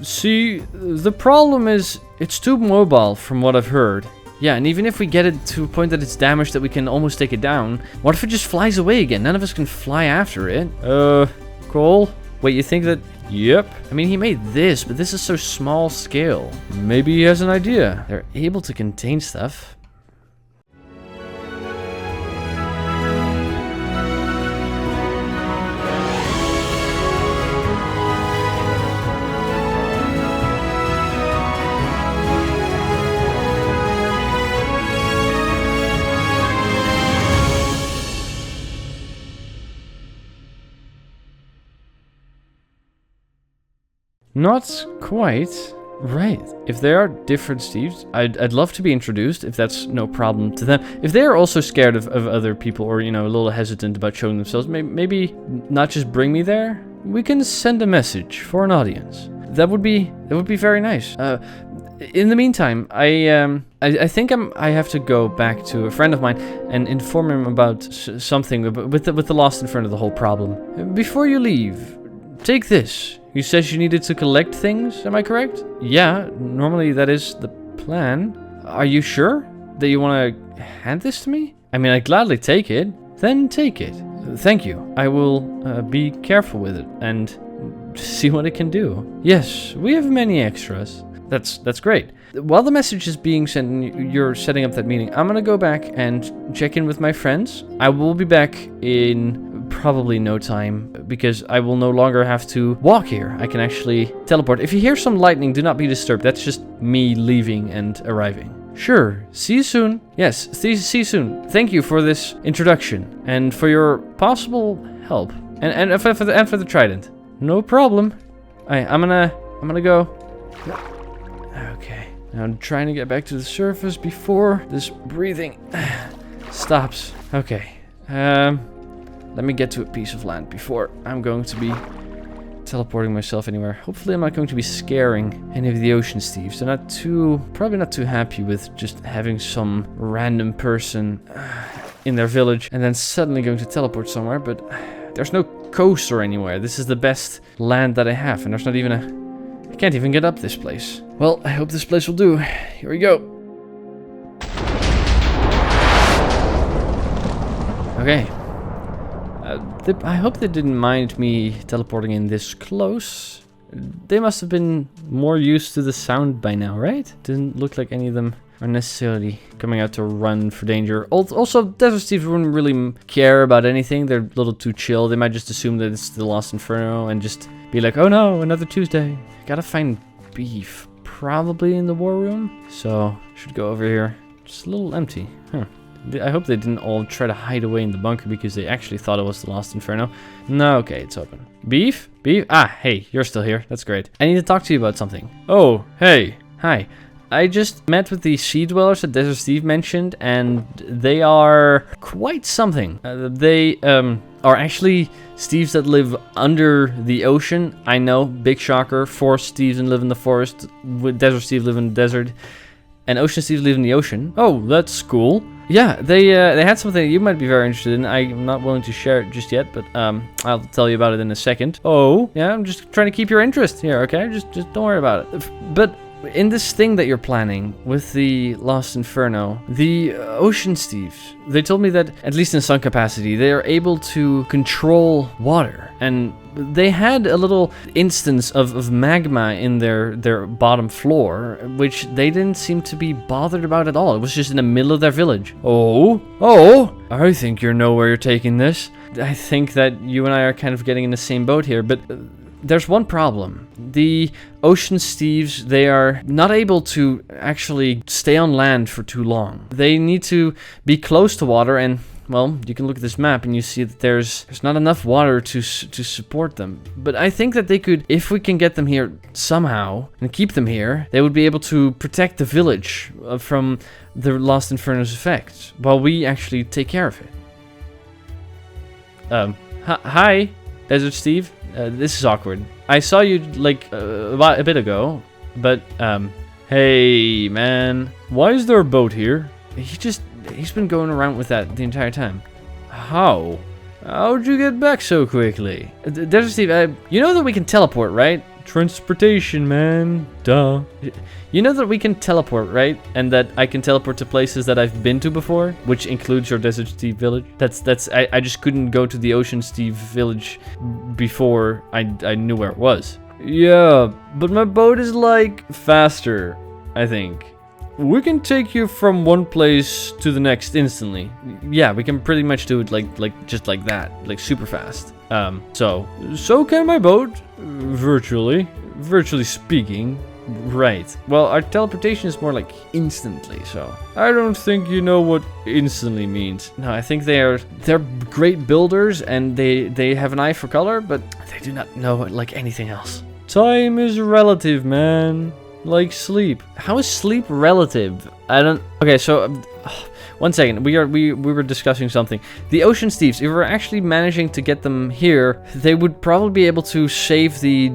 See, the problem is it's too mobile from what I've heard. Yeah, and even if we get it to a point that it's damaged that we can almost take it down, what if it just flies away again? None of us can fly after it. Colle? Wait, you think that... Yep. I mean, he made this, but this is so small scale. Maybe he has an idea. They're able to contain stuff. Not quite. Right. If there are different Steves, I'd love to be introduced, if that's no problem to them. If they're also scared of other people or, you know, a little hesitant about showing themselves, maybe not just bring me there. We can send a message for an audience. That would be very nice. In the meantime, I think I have to go back to a friend of mine and inform him about something with the Last Inferno, the whole problem. Before you leave, take this. You said you needed to collect things, am I correct? Yeah, normally that is the plan. Are you sure that you want to hand this to me? I mean, I'd gladly take it. Then take it. Thank you. I will be careful with it and see what it can do. Yes, we have many extras. That's great. While the message is being sent and you're setting up that meeting, I'm gonna go back and check in with my friends. I will be back in probably no time because I will no longer have to walk here. I can actually teleport. If you hear some lightning, do not be disturbed. That's just me leaving and arriving. Sure. See you soon. Yes, see you soon. Thank you for this introduction and for your possible help and for the trident. No problem. I'm gonna go. Okay. I'm trying to get back to the surface before this breathing stops. Okay. Let me get to a piece of land before I'm going to be teleporting myself anywhere. Hopefully I'm not going to be scaring any of the ocean thieves. They're probably not too happy with just having some random person in their village and then suddenly going to teleport somewhere, but there's no coast or anywhere. This is the best land that I have, and there's not even I can't even get up this place. Well, I hope this place will do. Here we go. Okay. I hope they didn't mind me teleporting in this close. They must have been more used to the sound by now, right? Didn't look like any of them are necessarily coming out to run for danger. Also, Desert Steves wouldn't really care about anything. They're a little too chill. They might just assume that it's the Last Inferno and just be like, oh no, another Tuesday. Gotta find beef. Probably in the war room. So, should go over here. Just a little empty. Huh. I hope they didn't all try to hide away in the bunker because they actually thought it was the Last Inferno. No, okay, it's open. Beef? Beef? Ah, hey, you're still here. That's great. I need to talk to you about something. Oh, hey. Hi. I just met with the sea dwellers that Desert Steve mentioned, and they are quite something. They are actually Steves that live under the ocean. I know, big shocker. Forest Steves live in the forest. With Desert Steve live in the desert. And Ocean Steves live in the ocean. Oh, that's cool. Yeah, they had something you might be very interested in. I'm not willing to share it just yet, but I'll tell you about it in a second. Oh, yeah, I'm just trying to keep your interest here, okay? Just don't worry about it. But in this thing that you're planning with the Last Inferno, the Ocean Steves, they told me that, at least in some capacity, they are able to control water. And they had a little instance of magma in their bottom floor, which they didn't seem to be bothered about at all. It was just in the middle of their village. Oh, I think you know where you're taking this. I think that you and I are kind of getting in the same boat here, but there's one problem. The Ocean Steves, they are not able to actually stay on land for too long. They need to be close to water, and well, you can look at this map and you see that there's not enough water to support them. But I think that they could, if we can get them here somehow and keep them here, they would be able to protect the village from the Last Inferno's effects while we actually take care of it. Hi, Desert Steve. This is awkward. I saw you like about a bit ago, but hey man, why is there a boat here? He's been going around with that the entire time. How'd you get back so quickly? Desert Steve, you know that we can teleport, right? Transportation, man. Duh. You know that we can teleport, right? And that I can teleport to places that I've been to before, which includes your Desert Steve village. I just couldn't go to the Ocean Steve village before I knew where it was. Yeah, but my boat is like faster, I think. We can take you from one place to the next instantly. Yeah, we can pretty much do it just like that, like super fast. So can my boat, virtually speaking. Right. Well, our teleportation is more like instantly, so I don't think you know what instantly means. No, I think they're great builders and they have an eye for color, but they do not know like anything else. Time is relative, man. Like sleep. How is sleep relative? I don't. Okay, so 1 second. We were discussing something. The Ocean Steves. If we're actually managing to get them here, they would probably be able to save the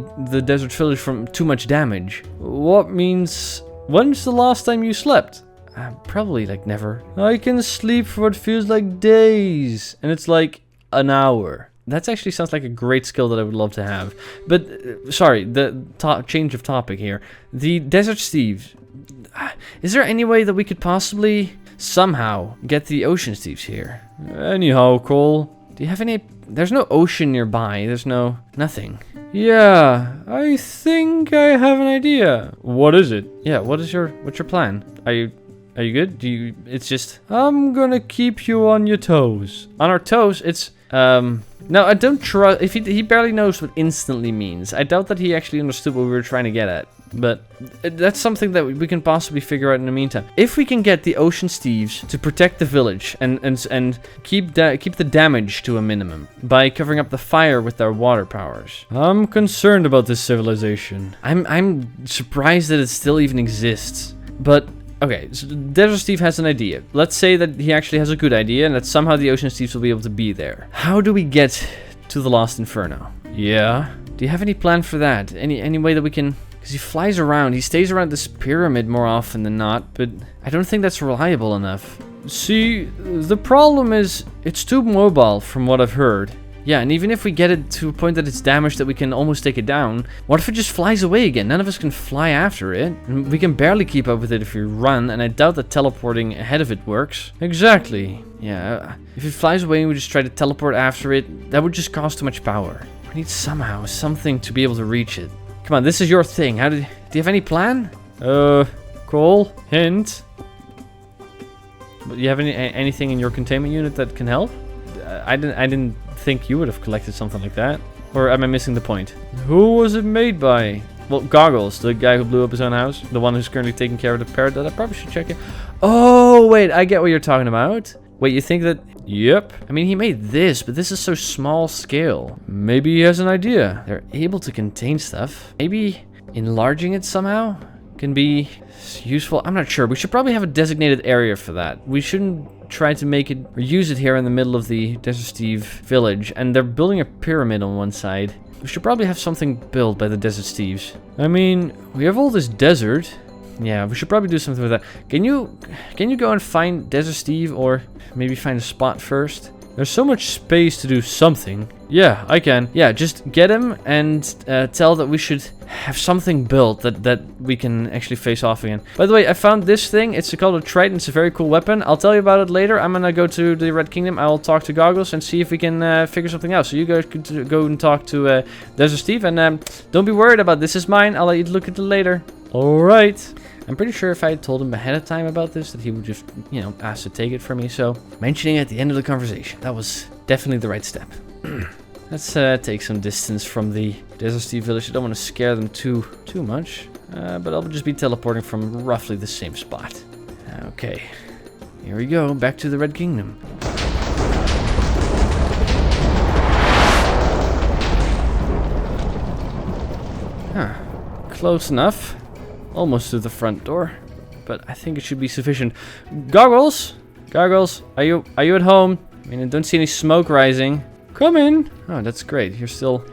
desert village from too much damage. What means? When's the last time you slept? Probably like never. I can sleep for what feels like days, and it's like an hour. That actually sounds like a great skill that I would love to have. But, sorry, the change of topic here. The Desert Steves. Is there any way that we could possibly, somehow, get the Ocean Steves here? Anyhow, Colle. Do you have any... There's no ocean nearby. There's no... Nothing. Yeah, I think I have an idea. What is it? Yeah, what's your plan? Are you good? It's just... I'm gonna keep you on your toes. On our toes, it's... No, I don't trust... If he barely knows what instantly means. I doubt that he actually understood what we were trying to get at. But that's something that we can possibly figure out in the meantime. If we can get the Ocean Steves to protect the village and keep the damage to a minimum by covering up the fire with their water powers. I'm concerned about this civilization. I'm surprised that it still even exists. But... Okay, so Desert Steve has an idea. Let's say that he actually has a good idea and that somehow the Ocean Steves will be able to be there. How do we get to the Last Inferno? Yeah? Do you have any plan for that? Any way that we can... Because he flies around. He stays around this pyramid more often than not, but I don't think that's reliable enough. See, the problem is it's too mobile from what I've heard. Yeah, and even if we get it to a point that it's damaged that we can almost take it down, what if it just flies away again? None of us can fly after it. And we can barely keep up with it if we run, and I doubt that teleporting ahead of it works. Exactly. Yeah, if it flies away and we just try to teleport after it, that would just cost too much power. We need something to be able to reach it. Come on, this is your thing. Do you have any plan? Colle, hint. Do you have anything in your containment unit that can help? I didn't think you would have collected something like that. Or am I missing the point? Who was it made by? Well, Goggles, the guy who blew up his own house. The one who's currently taking care of the parrot that I probably should check it. Oh, wait, I get what you're talking about. Wait, you think that... Yep. I mean, he made this, but this is so small scale. Maybe he has an idea. They're able to contain stuff. Maybe enlarging it somehow can be useful. I'm not sure. We should probably have a designated area for that. We shouldn't try to make it or use it here in the middle of the Desert Steve village. And they're building a pyramid on one side. We should probably have something built by the Desert Steves. I mean, we have all this desert. Yeah, we should probably do something with that. Can you go and find Desert Steve, or maybe find a spot first? There's so much space to do something. Yeah, I can. Yeah, just get him and tell that we should have something built that we can actually face off again. By the way, I found this thing. It's called a Triton. It's a very cool weapon. I'll tell you about it later. I'm gonna go to the Red Kingdom. I'll talk to Goggles and see if we can figure something out. So you guys could go and talk to Desert Steve. And don't be worried about this. Is mine. I'll let you look at it later. Alright. I'm pretty sure if I had told him ahead of time about this, that he would just, ask to take it from me. So, mentioning it at the end of the conversation, that was definitely the right step. Let's take some distance from the Desert Steve village. I don't want to scare them too much. But I'll just be teleporting from roughly the same spot. Okay. Here we go. Back to the Red Kingdom. Huh. Close enough. Almost to the front door, but I think it should be sufficient. Goggles! Goggles, are you at home? I mean, I don't see any smoke rising. Come in. Oh, that's great. You're still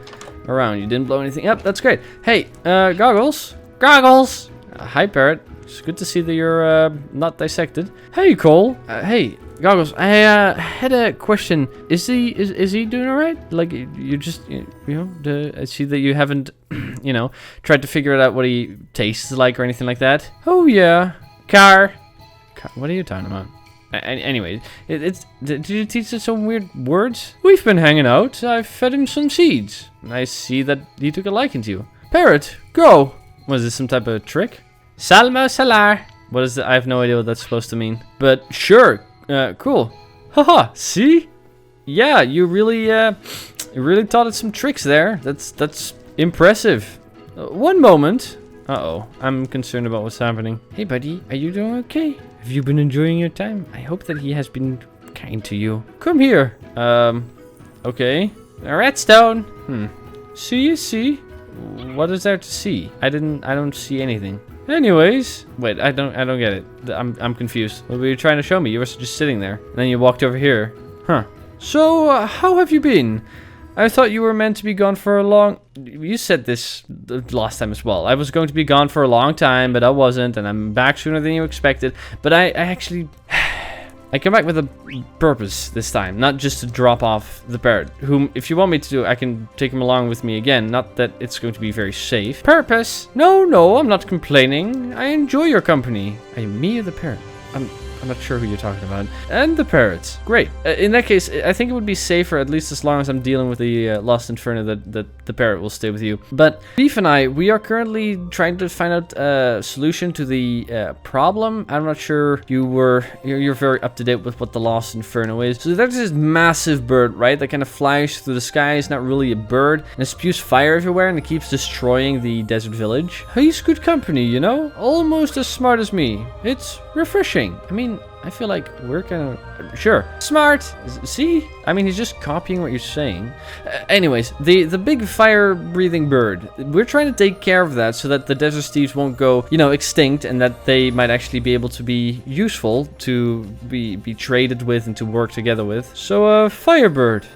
around. You didn't blow anything up. That's great. Hey, Goggles. Goggles! Hi, Parrot. It's good to see that you're not dissected. Hey, Colle. Hey, Goggles, I had a question. Is he doing alright? Like, you just, you know, I see that you haven't, you know, tried to figure out what he tastes like or anything like that. Oh, yeah. Car. What are you talking about? Anyway, did you teach us some weird words? We've been hanging out. I've fed him some seeds. I see that he took a liking to you. Parrot, go. Was this some type of trick? Salmo salar. What is it? I have no idea what that's supposed to mean. But sure. Cool. Haha, see? Yeah, you really taught it some tricks there. That's impressive. One moment. Uh-oh, I'm concerned about what's happening. Hey, buddy, are you doing okay? Have you been enjoying your time? I hope that he has been kind to you. Come here. Okay. A redstone. See? What is there to see? I don't see anything. Anyways, wait, I don't get it. I'm confused. What were you trying to show me? You were just sitting there, and then you walked over here. Huh. So, how have you been? I thought you were meant to be gone for a long... You said this the last time as well. I was going to be gone for a long time, but I wasn't, and I'm back sooner than you expected. But I actually... I come back with a purpose this time, not just to drop off the parrot, whom, if you want me to do, I can take him along with me again. Not that it's going to be very safe. Purpose? No, I'm not complaining. I enjoy your company. Are you me or the parrot? I'm not sure who you're talking about. And the parrots. Great. In that case, I think it would be safer, at least as long as I'm dealing with the Last Inferno, that the parrot will stay with you. But Beef and I, we are currently trying to find out a solution to the problem. I'm not sure you're very up to date with what the Last Inferno is. So there's this massive bird, right, that kind of flies through the sky. It's not really a bird, and it spews fire everywhere, and it keeps destroying the desert village. He's good company, you know? Almost as smart as me. It's refreshing. I mean, I feel like we're kind of... Sure. Smart! See? I mean, he's just copying what you're saying. Anyways, the big fire-breathing bird. We're trying to take care of that so that the desert steves won't go, you know, extinct, and that they might actually be able to be useful to be traded with and to work together with. So, firebird.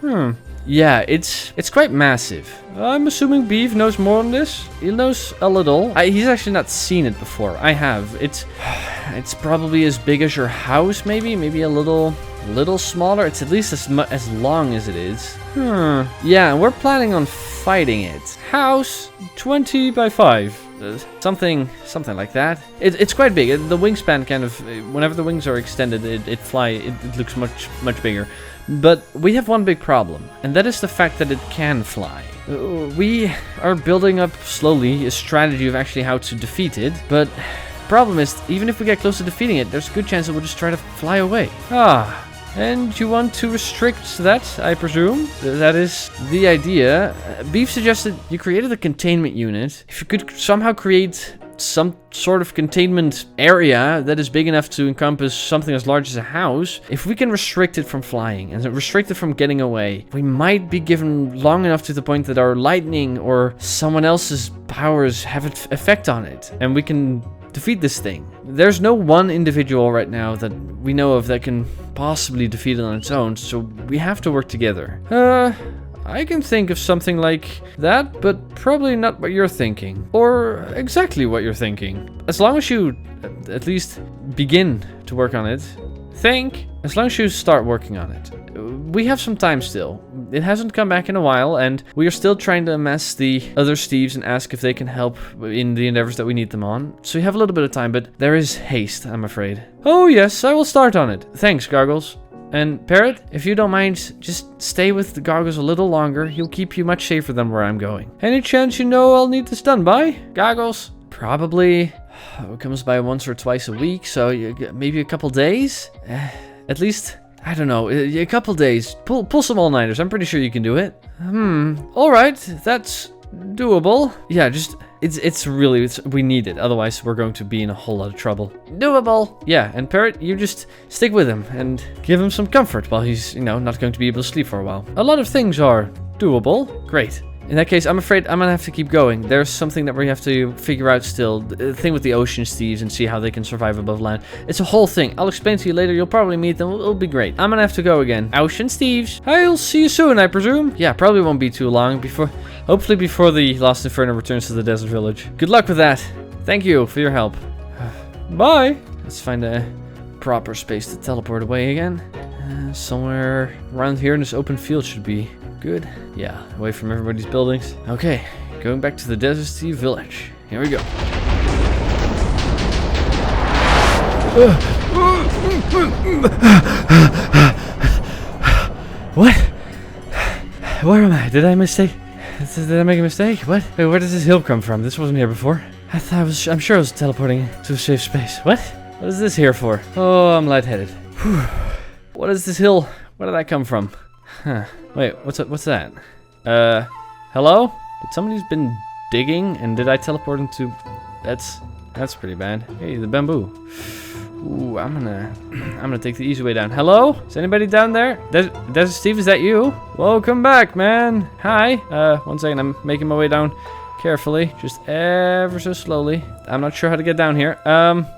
Yeah, it's quite massive. I'm assuming Beef knows more on this. He knows a little. He's actually not seen it before. I have. It's probably as big as your house, maybe a little smaller. It's at least as long as it is. Yeah, and we're planning on fighting it. House 20 by 5. Something like that. It's quite big. The wingspan kind of, whenever the wings are extended, it looks much bigger. But we have one big problem, and that is the fact that it can fly. We are building up slowly a strategy of actually how to defeat it, but problem is, even if we get close to defeating it, there's a good chance it will just try to fly away. And you want to restrict that, I presume? That is the idea. Beef suggested you created a containment unit. If you could somehow create some sort of containment area that is big enough to encompass something as large as a house, if we can restrict it from flying and restrict it from getting away, we might be given long enough to the point that our lightning or someone else's powers have an effect on it, and we can defeat this thing. There's no one individual right now that we know of that can possibly defeat it on its own, so we have to work together. I can think of something like that, but probably not what you're thinking. Or exactly what you're thinking. As long as you at least begin to work on it. As long as you start working on it. We have some time still. It hasn't come back in a while, and we are still trying to amass the other Steves and ask if they can help in the endeavors that we need them on. So we have a little bit of time, but there is haste, I'm afraid. Oh yes, I will start on it. Thanks, Gargles. And Parrot, if you don't mind, just stay with the Goggles a little longer. He'll keep you much safer than where I'm going. Any chance you know I'll need this done by? Goggles? Probably. It comes by once or twice a week, so maybe a couple days? At least, I don't know, a couple days. Pull some all-nighters. I'm pretty sure you can do it. Alright, that's doable. Yeah, just... we need it, otherwise we're going to be in a whole lot of trouble. Doable! Yeah, and Parrot, you just stick with him and give him some comfort while he's, not going to be able to sleep for a while. A lot of things are doable. Great. In that case, I'm afraid I'm gonna have to keep going. There's something that we have to figure out still. The thing with the ocean Steves and see how they can survive above land. It's a whole thing. I'll explain to you later. You'll probably meet them. It'll be great. I'm gonna have to go again. Ocean Steves. I'll see you soon, I presume. Yeah, probably won't be too long. Hopefully before the Last Inferno returns to the desert village. Good luck with that. Thank you for your help. Bye. Let's find a proper space to teleport away again. Somewhere around here in this open field should be good. Yeah, away from everybody's buildings. Okay, going back to the Desert Steve village. Here we go. What? Where am I? Did I make a mistake? What? Wait, where does this hill come from? This wasn't here before. I'm sure I was teleporting to a safe space. What? What is this here for? Oh, I'm lightheaded. Whew. What is this hill? Where did that come from? Huh. Wait, what's that? Hello? Did somebody's been digging and did I teleport into... That's pretty bad. Hey, the bamboo. Ooh, I'm gonna take the easy way down. Hello? Is anybody down there? Desert Steve, is that you? Welcome back, man. Hi. 1 second, I'm making my way down carefully, just ever so slowly. I'm not sure how to get down here.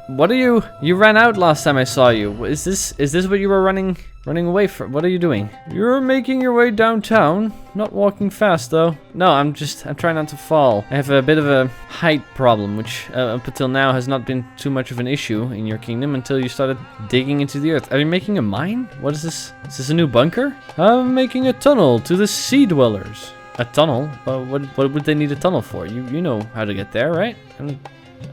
What are you? You ran out last time I saw you. Is this what you were running away from? What are you doing? You're making your way downtown. Not walking fast though. No, I'm trying not to fall. I have a bit of a height problem, which up until now has not been too much of an issue in your kingdom until you started digging into the earth. Are you making a mine? What is this? Is this a new bunker? I'm making a tunnel to the sea dwellers. A tunnel? What would they need a tunnel for? You know how to get there, right? I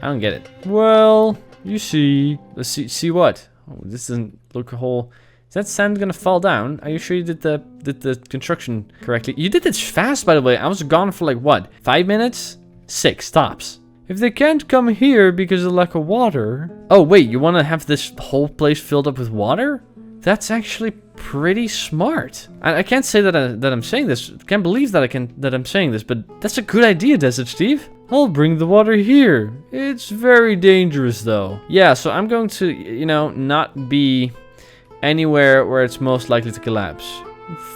don't get it. Well, you see. Let's see what? Oh, this doesn't look a whole... Is that sand gonna fall down? Are you sure you did the construction correctly? You did this fast, by the way. I was gone for like what? 5 minutes? 6 tops. If they can't come here because of lack of water... Oh wait, you want to have this whole place filled up with water? That's actually pretty smart. I can't say that I'm saying this. Can't believe that I'm saying this, but that's a good idea, Desert Steve. I'll bring the water here. It's very dangerous though. Yeah, so I'm going to, you know, not be anywhere where it's most likely to collapse.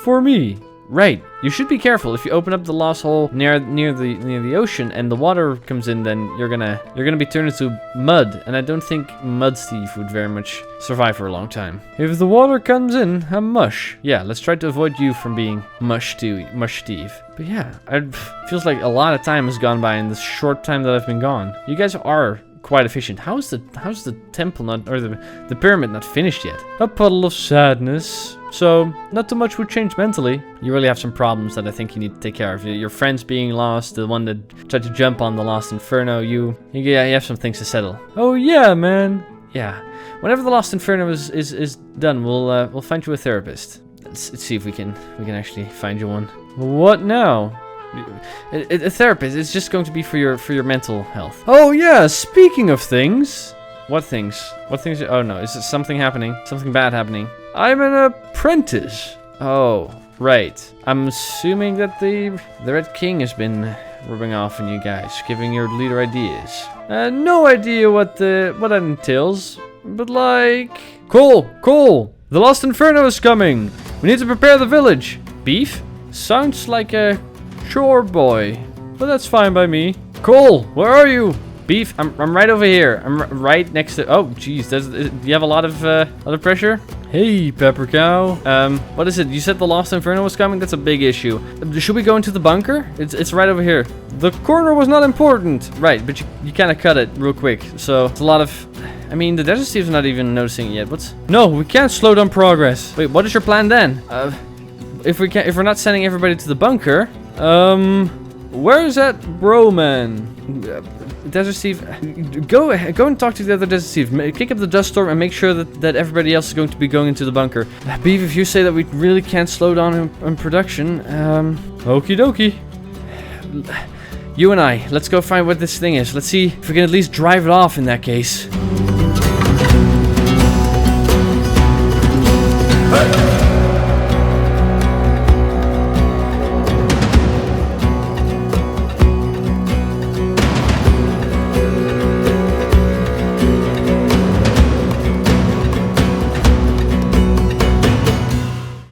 For me. Right. You should be careful. If you open up the lost hole near the ocean and the water comes in, then you're gonna be turned into mud, and I don't think Mud Steve would very much survive for a long time. If the water comes in, I'm mush. Yeah, let's try to avoid you from being mush Steve. But yeah, it feels like a lot of time has gone by in this short time that I've been gone. You guys are quite efficient. How's the temple not, or the pyramid not finished yet? A puddle of sadness. So, not too much would change mentally. You really have some problems that I think you need to take care of. Your friends being lost, the one that tried to jump on the Last Inferno, you have some things to settle. Oh yeah, man. Yeah. Whenever the Last Inferno is done, we'll find you a therapist. Let's see if we can actually find you one. What now? A therapist. It's just going to be for your mental health. Oh yeah, speaking of things. What things? What things? Oh no, is it something happening? Something bad happening? I'm an apprentice. Oh, right. I'm assuming that the Red King has been rubbing off on you guys, giving your leader ideas. No idea what that entails, but like... Cool! The Last Inferno is coming! We need to prepare the village. Beef? Sounds like a chore boy, but that's fine by me. Cool, where are you? Beef, I'm right over here. I'm right next to... Oh, jeez, do you have a lot of pressure? Hey, Pepper Cow. What is it? You said the Lost Inferno was coming? That's a big issue. Should we go into the bunker? It's right over here. The corner was not important. Right, but you kind of cut it real quick. So, it's a lot of... I mean, the Desert Steve's not even noticing it yet. No, we can't slow down progress. Wait, what is your plan then? If we're not sending everybody to the bunker, where is that bro man? Desert Steve, go and talk to the other Desert Steve. Kick up the dust storm and make sure that everybody else is going to be going into the bunker. Beef, if you say that we really can't slow down in production, okie dokie. You and I, let's go find what this thing is. Let's see if we can at least drive it off in that case.